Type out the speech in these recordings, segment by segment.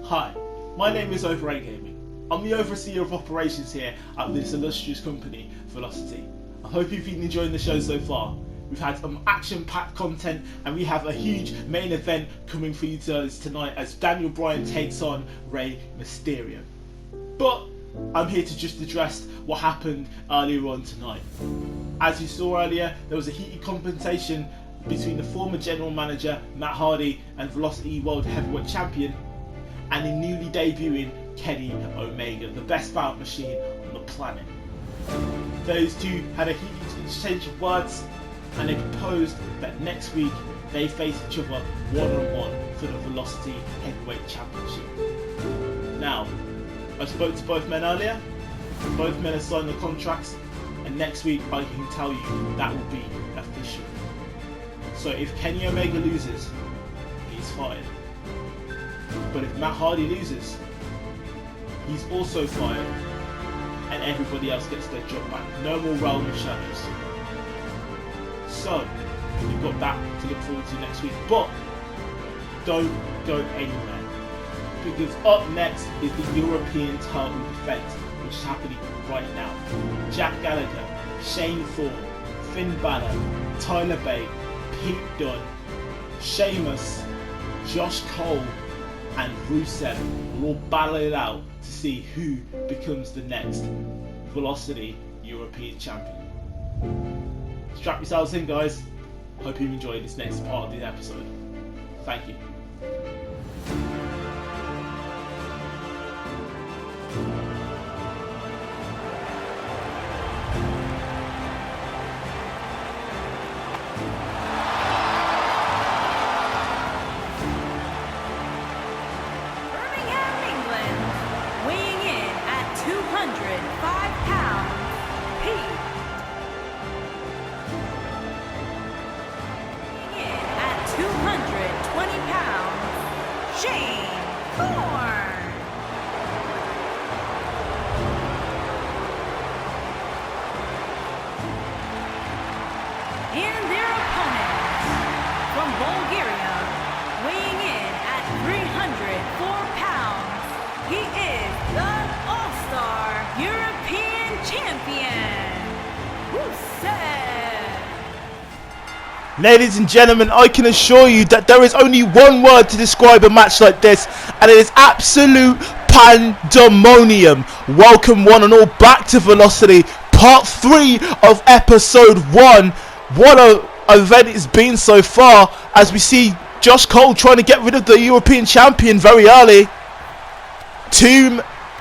Hi, my name is Over8 Gaming. I'm the overseer of operations here at this illustrious company, Velocity. I hope you've been enjoying the show so far. We've had some action-packed content and we have a huge main event coming for you tonight as Daniel Bryan takes on Rey Mysterio. But I'm here to just address what happened earlier on tonight. As you saw earlier, there was a heated confrontation between the former general manager Matt Hardy and Velocity World Heavyweight Champion and the newly debuting Kenny Omega, the best bout machine on the planet. Those two had a heated exchange of words and they proposed that next week they face each other one-on-one for the Velocity Heavyweight Championship. Now, I spoke to both men earlier, both men have signed the contracts, and next week I can tell you that will be official. So if Kenny Omega loses, he's fired. But if Matt Hardy loses, he's also fired, and everybody else gets their job back. No more Realm of Shadows. So, you've got that to look forward to next week. But, don't go anywhere. Because up next is the European title defense, which is happening right now. Jack Gallagher, Shane Thorne, Finn Balor, Tyler Bate, Pete Dunne, Sheamus, Josh Cole, and Rusev will all battle it out to see who becomes the next Velocity European Champion. Strap yourselves in, guys. Hope you enjoyed this next part of the episode. Thank you. Ladies and gentlemen, I can assure you that there is only one word to describe a match like this, and it is absolute pandemonium. Welcome one and all back to Velocity, part 3 of episode 1. What a event it's been so far, as we see Josh Cole trying to get rid of the European champion very early.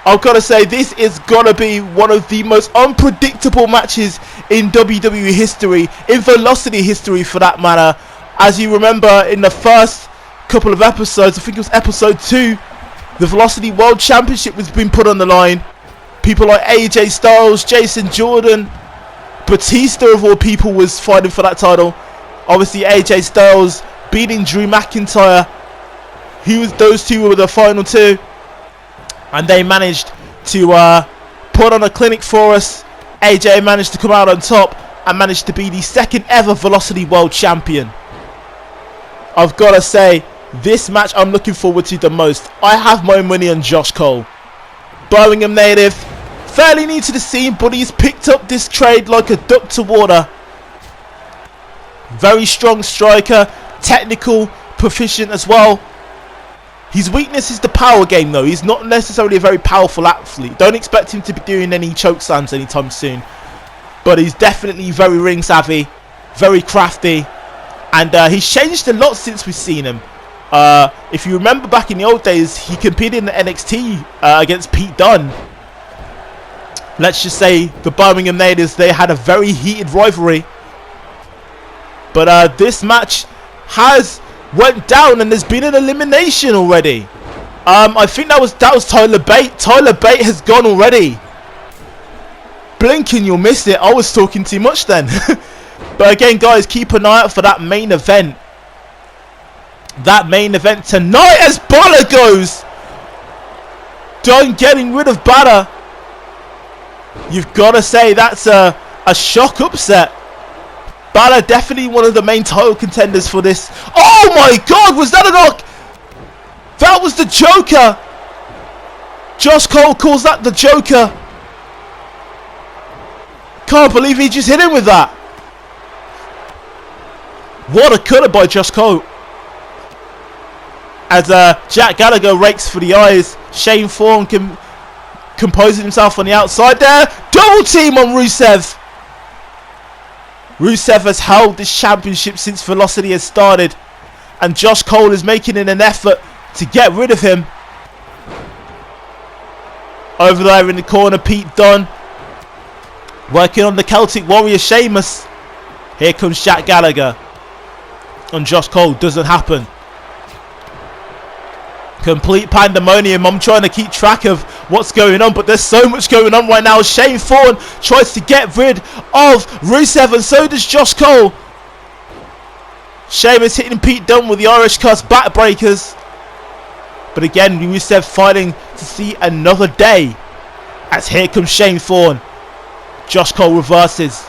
I've got to say, this is going to be one of the most unpredictable matches in WWE history, in Velocity history for that matter. As you remember, in the first couple of episodes, I think it was episode 2, the Velocity World Championship was being put on the line. People like AJ Styles, Jason Jordan, Batista of all people was fighting for that title. Obviously AJ Styles beating Drew McIntyre. Those two were the final two. And they managed to put on a clinic for us. AJ managed to come out on top and managed to be the second ever Velocity World Champion. I've got to say, this match I'm looking forward to the most. I have my money on Josh Cole. Birmingham native, fairly new to the scene, but he's picked up this trade like a duck to water. Very strong striker, technical, proficient as well. His weakness is the power game though. He's not necessarily a very powerful athlete. Don't expect him to be doing any choke slams anytime soon. But he's definitely very ring savvy, very crafty. And he's changed a lot since we've seen him. If you remember back in the old days, he competed in the NXT against Pete Dunne. Let's just say the Birmingham natives, they had a very heated rivalry. But this match has went down and there's been an elimination already. I think that was Tyler Bate. Tyler Bate has gone already. Blink and you'll miss it. I was talking too much then. But again, guys, keep an eye out for that main event. That main event tonight as Balor goes. Done getting rid of Balor. You've got to say that's a shock upset. Balor definitely one of the main title contenders for this. Oh my god, was that a knock? That was the Joker. Josh Cole calls that the Joker. Can't believe he just hit him with that. What a cutter by Josh Cole. As Jack Gallagher rakes for the eyes. Shane Thorne composing himself on the outside there. Double team on Rusev. Rusev has held this championship since Velocity has started. And Josh Cole is making an effort to get rid of him. Over there in the corner, Pete Dunne. Working on the Celtic Warrior Sheamus. Here comes Jack Gallagher. And Josh Cole, doesn't happen. Complete pandemonium. I'm trying to keep track of what's going on, but there's so much going on right now. Shane Thorne tries to get rid of Rusev, and so does Josh Cole. Sheamus hitting Pete Dunne with the Irish Cuss backbreakers. But again, Rusev fighting to see another day. As here comes Shane Thorne. Josh Cole reverses.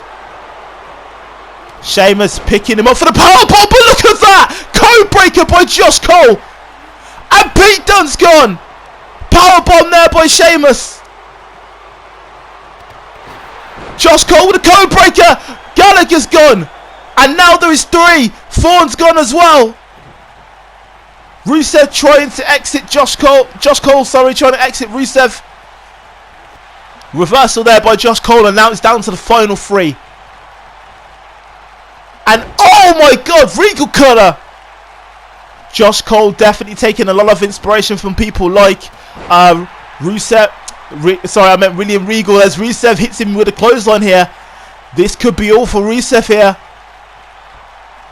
Sheamus picking him up for the powerbomb, but look at that! Codebreaker by Josh Cole. And Pete Dunne's gone. Powerbomb there by Sheamus. Josh Cole with a codebreaker. Gallagher's gone. And now there is 3. Thorne's gone as well. Rusev trying to exit Josh Cole, trying to exit Rusev. Reversal there by Josh Cole, and now it's down to the final 3. And oh my god, Regal Cutter! Josh Cole definitely taking a lot of inspiration from people like Rusev. William Regal, as Rusev hits him with a clothesline here. This could be all for Rusev here.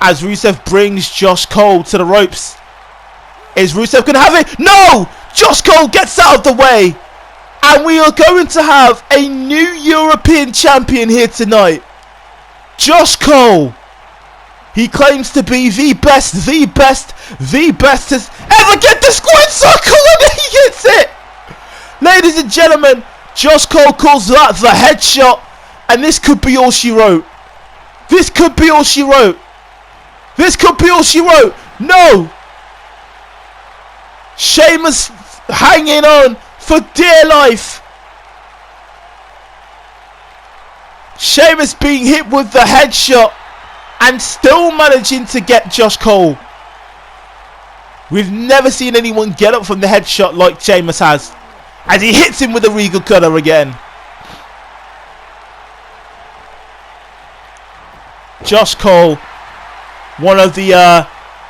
As Rusev brings Josh Cole to the ropes. Is Rusev going to have it? No! Josh Cole gets out of the way. And we are going to have a new European champion here tonight. Josh Cole. He claims to be the best to ever get the squared circle, and he gets it. Ladies and gentlemen, Josh Cole calls that the headshot. And this could be all she wrote. This could be all she wrote. This could be all she wrote. No. Sheamus hanging on for dear life. Sheamus being hit with the headshot and still managing to get Josh Cole. We've never seen anyone get up from the headshot like Sheamus has. As he hits him with a Regal Cutter again. Josh Cole, one of the,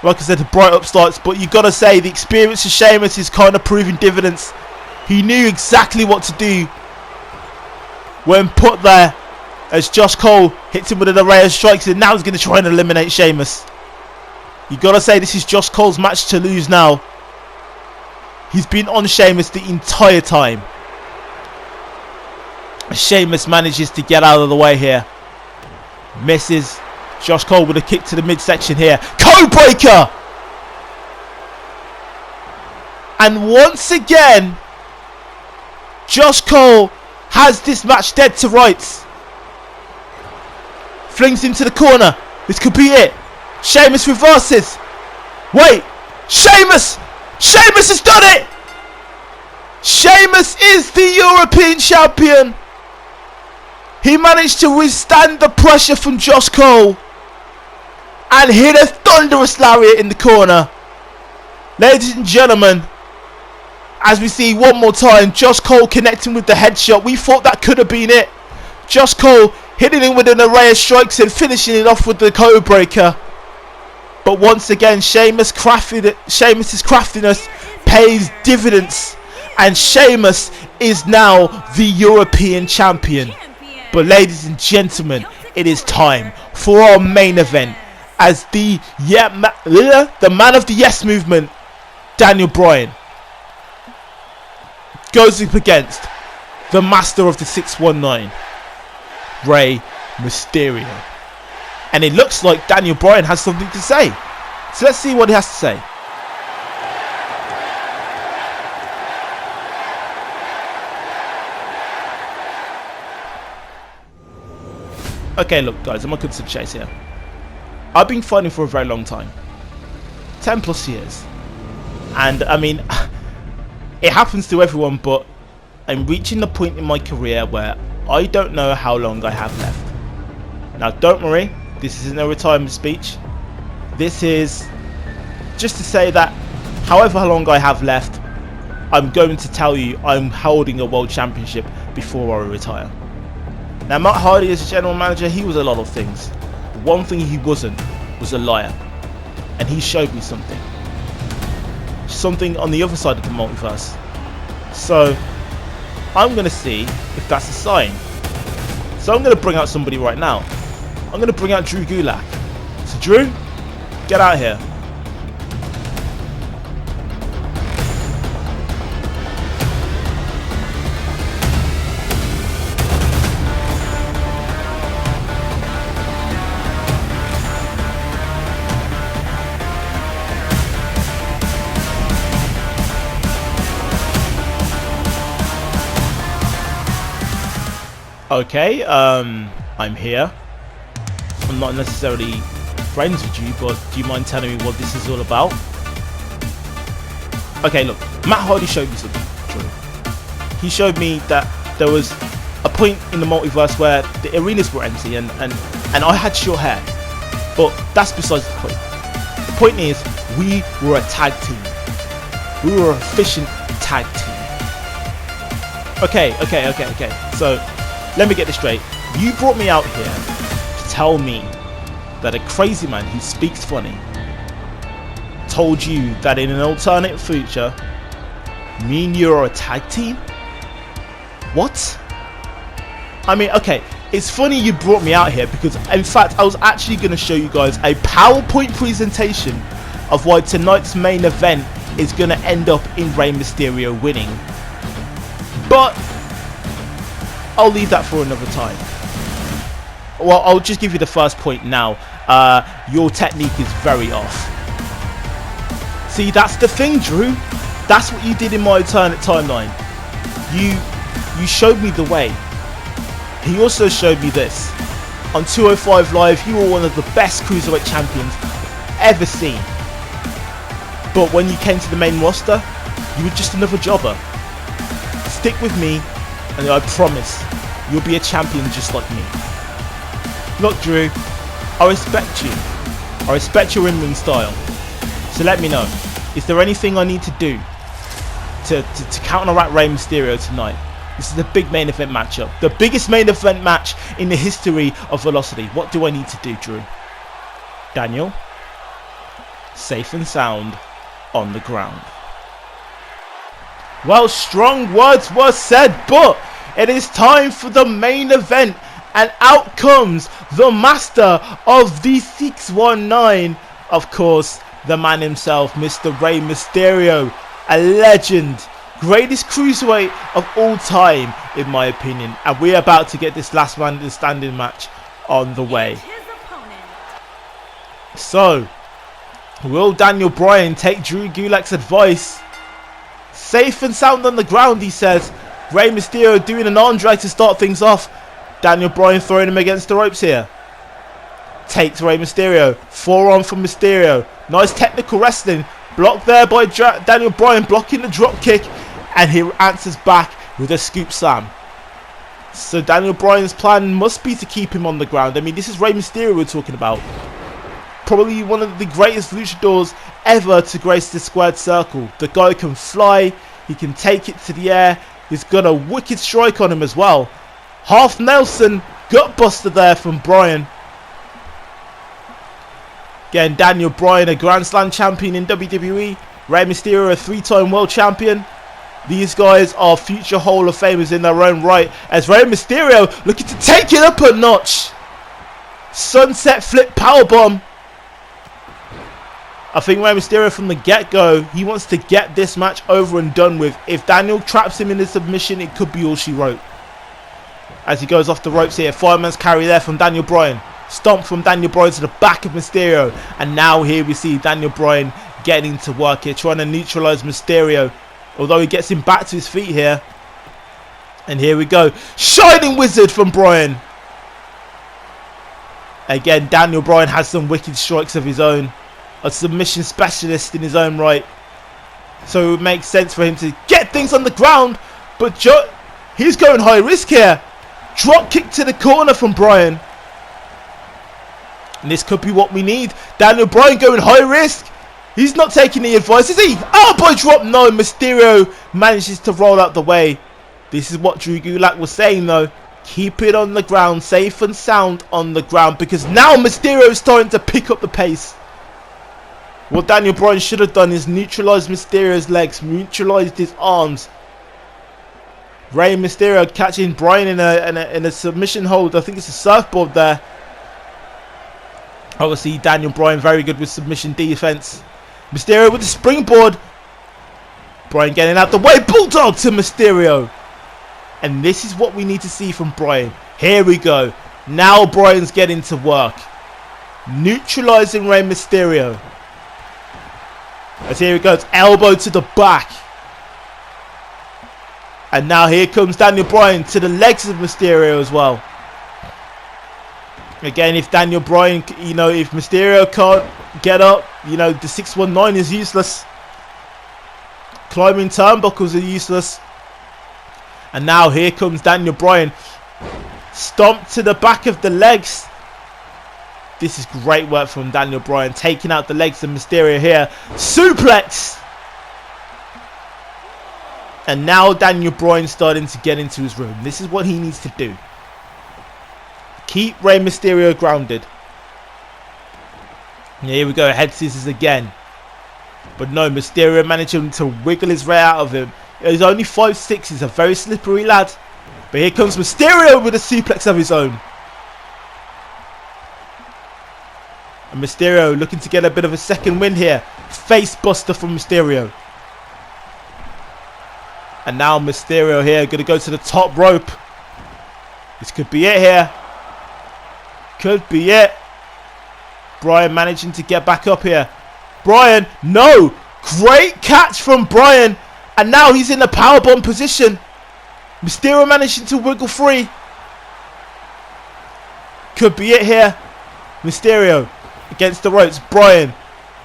like I said, the bright upstarts. But you got to say, the experience of Sheamus is kind of proving dividends. He knew exactly what to do when put there. As Josh Cole hits him with an array of strikes, and now he's going to try and eliminate Sheamus. You got to say, this is Josh Cole's match to lose now. He's been on Sheamus the entire time. Sheamus manages to get out of the way here. Misses. Josh Cole with a kick to the midsection here. Codebreaker! And once again, Josh Cole has this match dead to rights. Flings him to the corner. This could be it. Sheamus reverses. Wait. Sheamus! Sheamus has done it! Sheamus is the European champion. He managed to withstand the pressure from Josh Cole and hit a thunderous lariat in the corner. Ladies and gentlemen, as we see one more time, Josh Cole connecting with the headshot. We thought that could have been it. Josh Cole hitting him with an array of strikes and finishing it off with the codebreaker. But once again, Sheamus's craftiness pays dividends, and Sheamus is now the European champion. But ladies and gentlemen, it is time for our main event, as the man of the yes movement, Daniel Bryan, goes up against the master of the 619, Rey Mysterio. And it looks like Daniel Bryan has something to say. So let's see what he has to say. Okay, look guys, I'm not going to chase here. I've been fighting for a very long time. 10 plus years. And I mean, it happens to everyone, but I'm reaching the point in my career where I don't know how long I have left. Now don't worry, this isn't a retirement speech. This is just to say that however long I have left, I'm going to tell you I'm holding a world championship before I retire. Now Matt Hardy as a general manager, he was a lot of things. But one thing he wasn't was a liar. And he showed me something. Something on the other side of the multiverse. So I'm going to see if that's a sign. So I'm going to bring out somebody right now. I'm going to bring out Drew Gulak. So Drew, get out here. Okay, I'm here. I'm not necessarily friends with you, but do you mind telling me what this is all about? Okay, look, Matt Hardy showed me something, Drew. He showed me that there was a point in the multiverse where the arenas were empty and I had short hair. But that's besides the point. The point is, we were a tag team. We were an efficient tag team. Okay. So, let me get this straight. You brought me out here to tell me that a crazy man who speaks funny told you that in an alternate future, me and you are a tag team? What? I mean, okay, it's funny you brought me out here because, in fact, I was actually going to show you guys a PowerPoint presentation of why tonight's main event is going to end up in Rey Mysterio winning. But I'll leave that for another time. Well, I'll just give you the first point now. Your technique is very off. See, that's the thing, Drew. That's what you did in my alternate timeline. You showed me the way. He also showed me this. On 205 Live, you were one of the best cruiserweight champions I've ever seen. But when you came to the main roster, you were just another jobber. Stick with me, and I promise you'll be a champion just like me. Look, Drew, I respect you. I respect your in-ring style. So let me know, is there anything I need to do to counteract Rey Mysterio tonight? This is a big main event matchup. The biggest main event match in the history of Velocity. What do I need to do, Drew? Daniel, safe and sound on the ground. Well, strong words were said, but it is time for the main event. And out comes the master of the 619. Of course, the man himself, Mr. Rey Mysterio. A legend. Greatest cruiserweight of all time, in my opinion. And we're about to get this last man standing match on the way. So, will Daniel Bryan take Drew Gulak's advice? Safe and sound on the ground, he says. Rey Mysterio doing an arm drag to start things off. Daniel Bryan throwing him against the ropes here. Takes Rey Mysterio. Forearm from Mysterio. Nice technical wrestling. Blocked there by Daniel Bryan, blocking the drop kick. And he answers back with a scoop slam. So Daniel Bryan's plan must be to keep him on the ground. I mean, this is Rey Mysterio we're talking about. Probably one of the greatest luchadors ever to grace the squared circle. The guy can fly. He can take it to the air. He's got a wicked strike on him as well. Half Nelson, gut buster there from Bryan. Again, Daniel Bryan, a Grand Slam champion in WWE. Rey Mysterio, a 3-time world champion. These guys are future Hall of Famers in their own right. As Rey Mysterio looking to take it up a notch. Sunset flip powerbomb. I think Rey Mysterio from the get-go, he wants to get this match over and done with. If Daniel traps him in the submission, it could be all she wrote. As he goes off the ropes here, fireman's carry there from Daniel Bryan. Stomp from Daniel Bryan to the back of Mysterio. And now here we see Daniel Bryan getting to work here, trying to neutralize Mysterio. Although he gets him back to his feet here. And here we go. Shining Wizard from Bryan. Again, Daniel Bryan has some wicked strikes of his own. A submission specialist in his own right. So it would make sense for him to get things on the ground. But He's going high risk here. Drop kick to the corner from Bryan. And this could be what we need. Daniel Bryan going high risk. He's not taking the advice, is he? Elbow drop. No, Mysterio manages to roll out the way. This is what Drew Gulak was saying though. Keep it on the ground, safe and sound on the ground, because now Mysterio is starting to pick up the pace. What Daniel Bryan should have done is neutralized Mysterio's legs, neutralized his arms. Rey Mysterio catching Bryan in a submission hold. I think it's a surfboard there. Obviously, Daniel Bryan very good with submission defense. Mysterio with the springboard. Bryan getting out the way. Bulldog to Mysterio. And this is what we need to see from Bryan. Here we go. Now Bryan's getting to work. Neutralizing Rey Mysterio. As here he goes. Elbow to the back. And now here comes Daniel Bryan to the legs of Mysterio as well. Again, if Daniel Bryan, if Mysterio can't get up, the 619 is useless. Climbing turnbuckles are useless. And now here comes Daniel Bryan. Stomp to the back of the legs. This is great work from Daniel Bryan. Taking out the legs of Mysterio here. Suplex. And now Daniel Bryan's starting to get into his room. This is what he needs to do. Keep Rey Mysterio grounded. Here we go. Head scissors again. But no, Mysterio managing to wiggle his way out of him. He's only 5'6". He's a very slippery lad. But here comes Mysterio with a suplex of his own. And Mysterio looking to get a bit of a second win here. Face buster from Mysterio. And now Mysterio here going to go to the top rope. This could be it here. Could be it. Bryan managing to get back up here. Bryan, no. Great catch from Bryan. And now he's in the powerbomb position. Mysterio managing to wiggle free. Could be it here. Mysterio against the ropes. Bryan.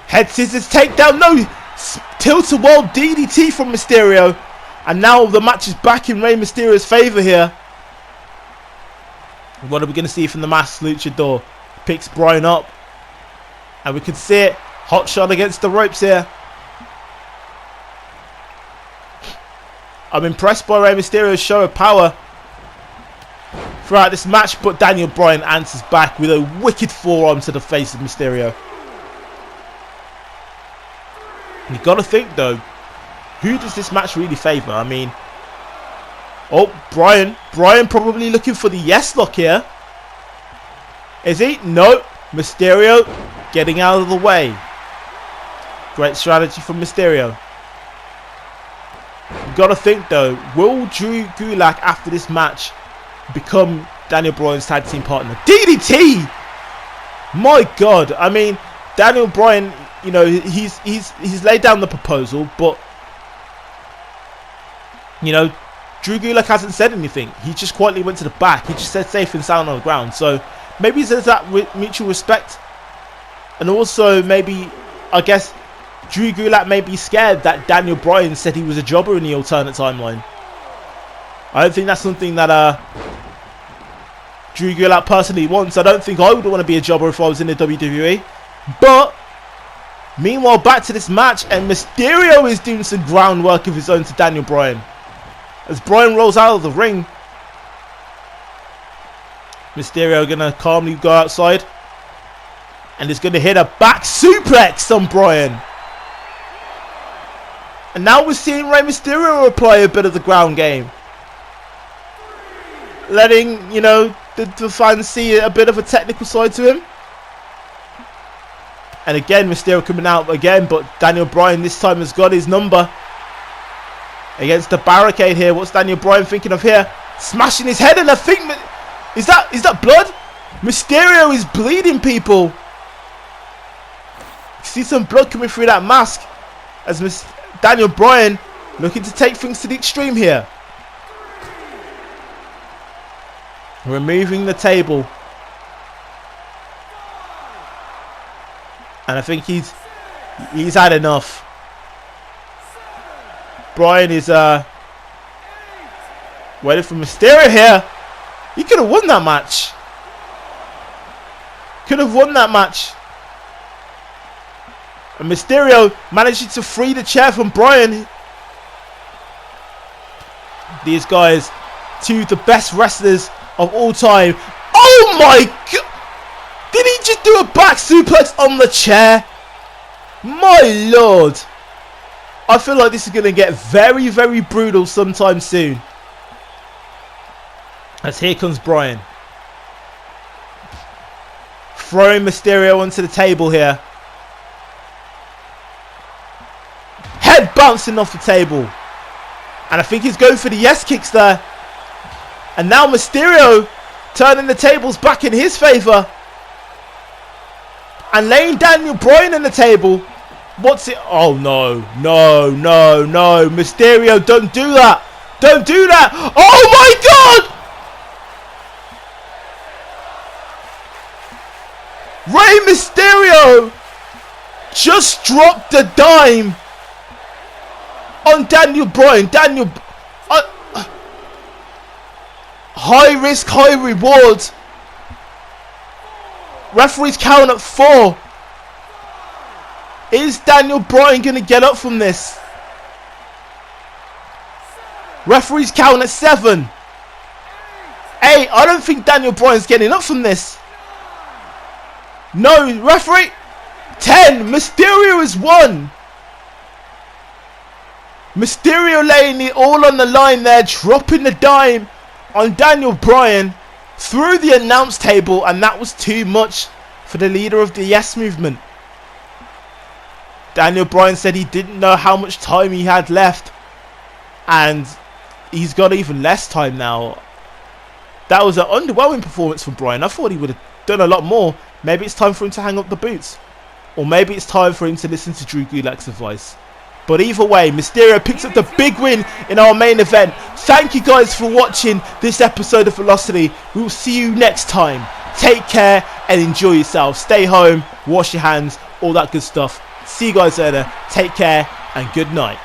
Head scissors takedown. No. Tilt-a-whirl DDT from Mysterio. And now the match is back in Rey Mysterio's favour here. What are we going to see from the masked luchador? Picks Bryan up. And we can see it. Hot shot against the ropes here. I'm impressed by Rey Mysterio's show of power throughout this match. But Daniel Bryan answers back with a wicked forearm to the face of Mysterio. You got to think though. Who does this match really favour? I mean... Oh, Bryan. Bryan probably looking for the yes lock here. Is he? No. Mysterio getting out of the way. Great strategy from Mysterio. You got to think though. Will Drew Gulak after this match become Daniel Bryan's tag team partner? DDT! My God. I mean, Daniel Bryan, he's laid down the proposal, but... Drew Gulak hasn't said anything. He just quietly went to the back. He just said safe and sound on the ground. So maybe there's that mutual respect. And also maybe, I guess, Drew Gulak may be scared that Daniel Bryan said he was a jobber in the alternate timeline. I don't think that's something that Drew Gulak personally wants. I don't think I would want to be a jobber if I was in the WWE. But meanwhile, back to this match. And Mysterio is doing some groundwork of his own to Daniel Bryan. As Bryan rolls out of the ring, Mysterio going to calmly go outside. And is going to hit a back suplex on Bryan. And now we're seeing Rey Mysterio apply a bit of the ground game. Letting, the fans see a bit of a technical side to him. And again, Mysterio coming out again. But Daniel Bryan this time has got his number. Against the barricade here. What's Daniel Bryan thinking of here? Smashing his head, and I think... Is that blood? Mysterio is bleeding, people. You see some blood coming through that mask. As Daniel Bryan looking to take things to the extreme here. Removing the table. And I think he's had enough. Bryan is Waiting for Mysterio here. He could have won that match. Could have won that match. And Mysterio managing to free the chair from Bryan. These guys, two of the best wrestlers of all time. Oh my god! Did he just do a back suplex on the chair? My lord. I feel like this is going to get very, very brutal sometime soon. As here comes Bryan. Throwing Mysterio onto the table here. Head bouncing off the table. And I think he's going for the yes kicks there. And now Mysterio turning the tables back in his favour. And laying Daniel Bryan on the table. What's it? Oh no, no, no, no. Mysterio, don't do that. Don't do that. Oh my god! Rey Mysterio just dropped the dime on Daniel Bryan. High risk, high reward. Referee's count at 4. Is Daniel Bryan going to get up from this? Referee's count at 7. 8. I don't think Daniel Bryan's getting up from this. No, referee. 10. Mysterio is 1. Mysterio laying it all on the line there, dropping the dime on Daniel Bryan through the announce table, and that was too much for the leader of the Yes Movement. Daniel Bryan said he didn't know how much time he had left, and he's got even less time now. That was an underwhelming performance from Bryan. I thought he would have done a lot more. Maybe it's time for him to hang up the boots, or maybe it's time for him to listen to Drew Gulak's advice. But either way, Mysterio picks up the big win in our main event. Thank you guys for watching this episode of Velocity. We will see you next time. Take care and enjoy yourself. Stay home, wash your hands, all that good stuff. See you guys later. Take care and good night.